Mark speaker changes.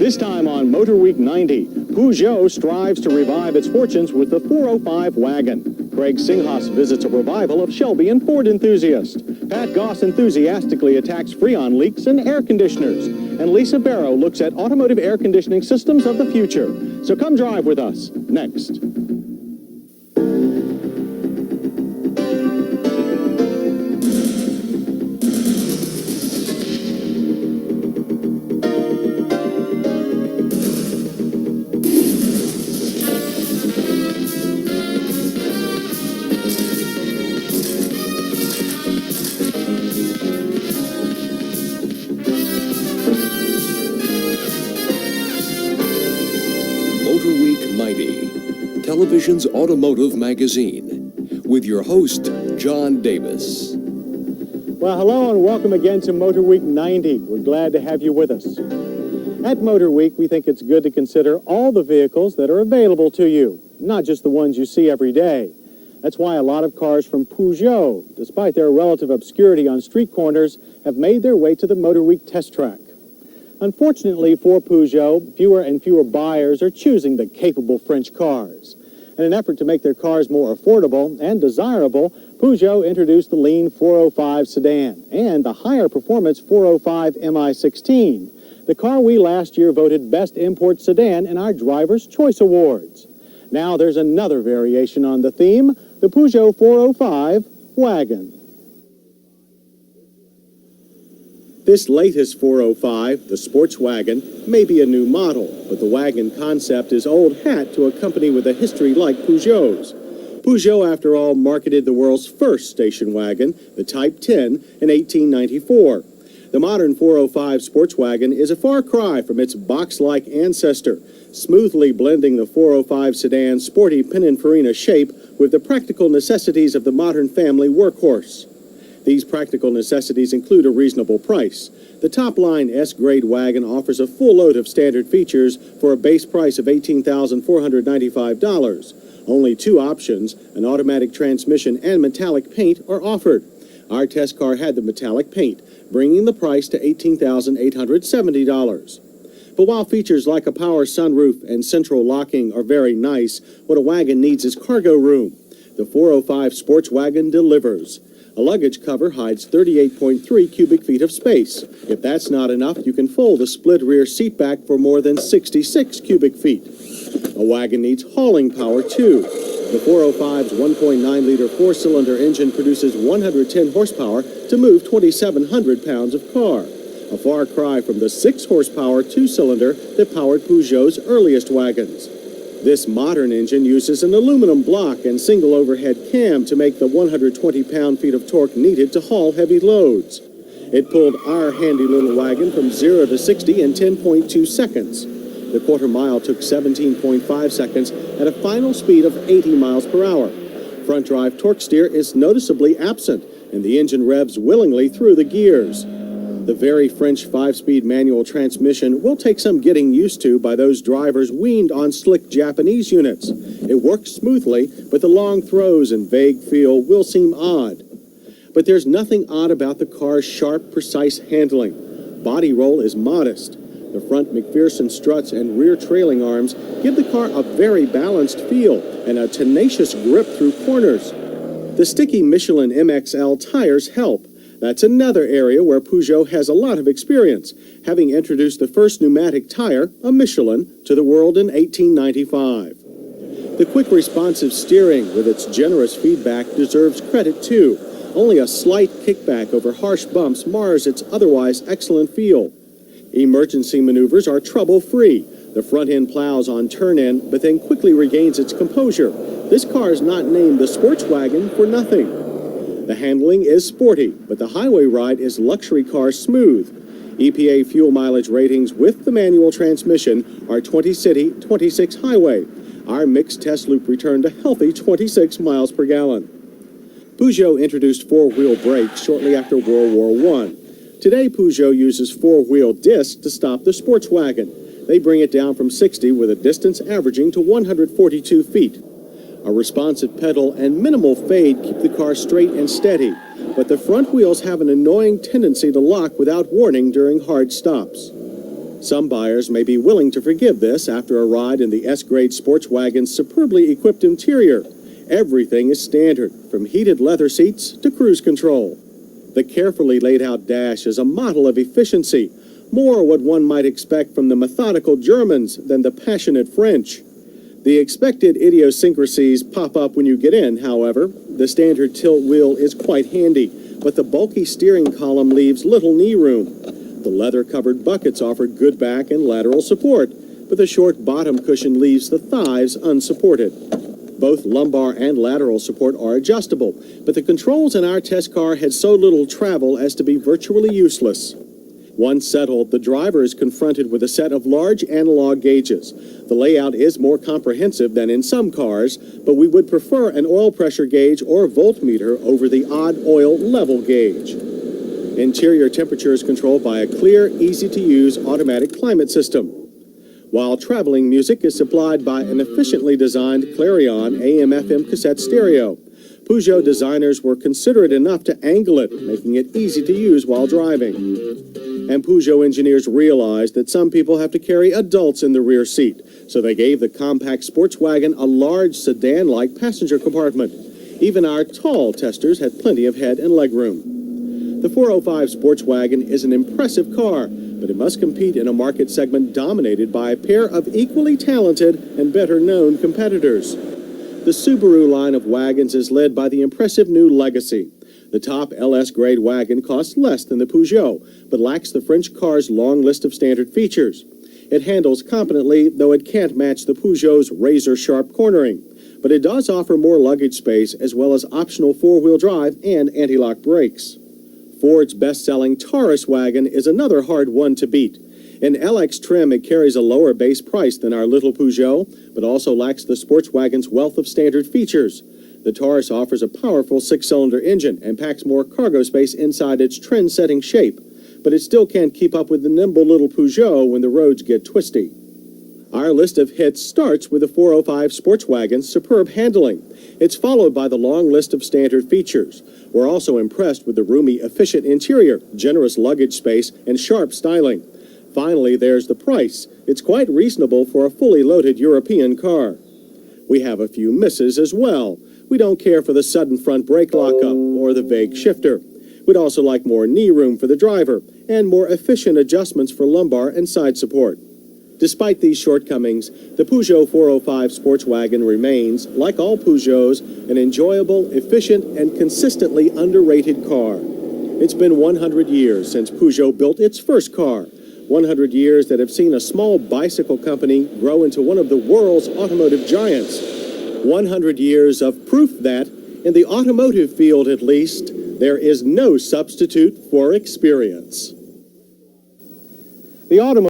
Speaker 1: This time on Motorweek 90, Peugeot strives to revive its fortunes with the 405 wagon. Craig Singhas visits a revival of Shelby and Ford enthusiast. Pat Goss enthusiastically attacks Freon leaks and air conditioners. And Lisa Barrow looks at automotive air conditioning systems of the future. So come drive with us next.
Speaker 2: Motorweek 90, television's automotive magazine, with your host, John Davis.
Speaker 1: Well, hello and welcome again to Motorweek 90. We're glad to have you with us. At Motorweek, we think it's good to consider all the vehicles that are available to you, not just the ones you see every day. That's why a lot of cars from Peugeot, despite their relative obscurity on street corners, have made their way to the Motorweek test track. Unfortunately for Peugeot, fewer and fewer buyers are choosing the capable French cars. In an effort to make their cars more affordable and desirable, Peugeot introduced the lean 405 sedan and the higher performance 405 Mi16, the car we last year voted Best Import Sedan in our Driver's Choice Awards. Now there's another variation on the theme, the Peugeot 405 wagon. This latest 405, the sports wagon, may be a new model, but the wagon concept is old hat to a company with a history like Peugeot's. Peugeot, after all, marketed the world's first station wagon, the Type 10, in 1894. The modern 405 sports wagon is a far cry from its box-like ancestor, smoothly blending the 405 sedan's sporty Pininfarina shape with the practical necessities of the modern family workhorse. These practical necessities include a reasonable price. The top-line S-grade wagon offers a full load of standard features for a base price of $18,495. Only two options, an automatic transmission and metallic paint, are offered. Our test car had the metallic paint, bringing the price to $18,870. But while features like a power sunroof and central locking are very nice, what a wagon needs is cargo room. The 405 sports wagon delivers. A luggage cover hides 38.3 cubic feet of space. If that's not enough, you can fold the split rear seat back for more than 66 cubic feet. A wagon needs hauling power, too. The 405's 1.9-liter four-cylinder engine produces 110 horsepower to move 2,700 pounds of car, a far cry from the 6-horsepower two-cylinder that powered Peugeot's earliest wagons. This modern engine uses an aluminum block and single overhead cam to make the 120 pound-feet of torque needed to haul heavy loads. It pulled our handy little wagon from 0 to 60 in 10.2 seconds. The quarter mile took 17.5 seconds at a final speed of 80 miles per hour. Front drive torque steer is noticeably absent, and the engine revs willingly through the gears. The very French 5-speed manual transmission will take some getting used to by those drivers weaned on slick Japanese units. It works smoothly, but the long throws and vague feel will seem odd. But there's nothing odd about the car's sharp, precise handling. Body roll is modest. The front McPherson struts and rear trailing arms give the car a very balanced feel and a tenacious grip through corners. The sticky Michelin MXL tires help. That's another area where Peugeot has a lot of experience, having introduced the first pneumatic tire, a Michelin, to the world in 1895. The quick responsive steering with its generous feedback deserves credit too. Only a slight kickback over harsh bumps mars its otherwise excellent feel. Emergency maneuvers are trouble-free. The front end plows on turn-in, but then quickly regains its composure. This car is not named the sports wagon for nothing. The handling is sporty, but the highway ride is luxury car smooth. EPA fuel mileage ratings with the manual transmission are 20 city, 26 highway. Our mixed test loop returned a healthy 26 miles per gallon. Peugeot introduced four-wheel brakes shortly after World War I. Today, Peugeot uses four-wheel discs to stop the sports wagon. They bring it down from 60 with a distance averaging to 142 feet. A responsive pedal and minimal fade keep the car straight and steady, but the front wheels have an annoying tendency to lock without warning during hard stops. Some buyers may be willing to forgive this after a ride in the S-grade sports wagon's superbly equipped interior. Everything is standard, from heated leather seats to cruise control. The carefully laid out dash is a model of efficiency, more what one might expect from the methodical Germans than the passionate French. The expected idiosyncrasies pop up when you get in, however. The standard tilt wheel is quite handy, but the bulky steering column leaves little knee room. The leather-covered buckets offer good back and lateral support, but the short bottom cushion leaves the thighs unsupported. Both lumbar and lateral support are adjustable, but the controls in our test car had so little travel as to be virtually useless. Once settled, the driver is confronted with a set of large analog gauges. The layout is more comprehensive than in some cars, but we would prefer an oil pressure gauge or voltmeter over the odd oil level gauge. Interior temperature is controlled by a clear, easy-to-use automatic climate system, while traveling music is supplied by an efficiently designed Clarion AM/FM cassette stereo. Peugeot designers were considerate enough to angle it, making it easy to use while driving. And Peugeot engineers realized that some people have to carry adults in the rear seat, so they gave the compact sports wagon a large sedan-like passenger compartment. Even our tall testers had plenty of head and legroom. The 405 sports wagon is an impressive car, but it must compete in a market segment dominated by a pair of equally talented and better-known competitors. The Subaru line of wagons is led by the impressive new Legacy. The top LS-grade wagon costs less than the Peugeot, but lacks the French car's long list of standard features. It handles competently, though it can't match the Peugeot's razor-sharp cornering. But it does offer more luggage space, as well as optional four-wheel drive and anti-lock brakes. Ford's best-selling Taurus wagon is another hard one to beat. In LX trim, it carries a lower base price than our little Peugeot, but also lacks the sports wagon's wealth of standard features. The Taurus offers a powerful six-cylinder engine and packs more cargo space inside its trend-setting shape, but it still can't keep up with the nimble little Peugeot when the roads get twisty. Our list of hits starts with the 405 sports wagon's superb handling. It's followed by the long list of standard features. We're also impressed with the roomy, efficient interior, generous luggage space, and sharp styling. Finally, there's the price. It's quite reasonable for a fully loaded European car. We have a few misses as well. We don't care for the sudden front brake lockup or the vague shifter. We'd also like more knee room for the driver and more efficient adjustments for lumbar and side support. Despite these shortcomings, the Peugeot 405 sports wagon remains, like all Peugeots, an enjoyable, efficient, and consistently underrated car. It's been 100 years since Peugeot built its first car. 100 years that have seen a small bicycle company grow into one of the world's automotive giants. 100 years of proof that, in the automotive field at least, there is no substitute for experience. The automotive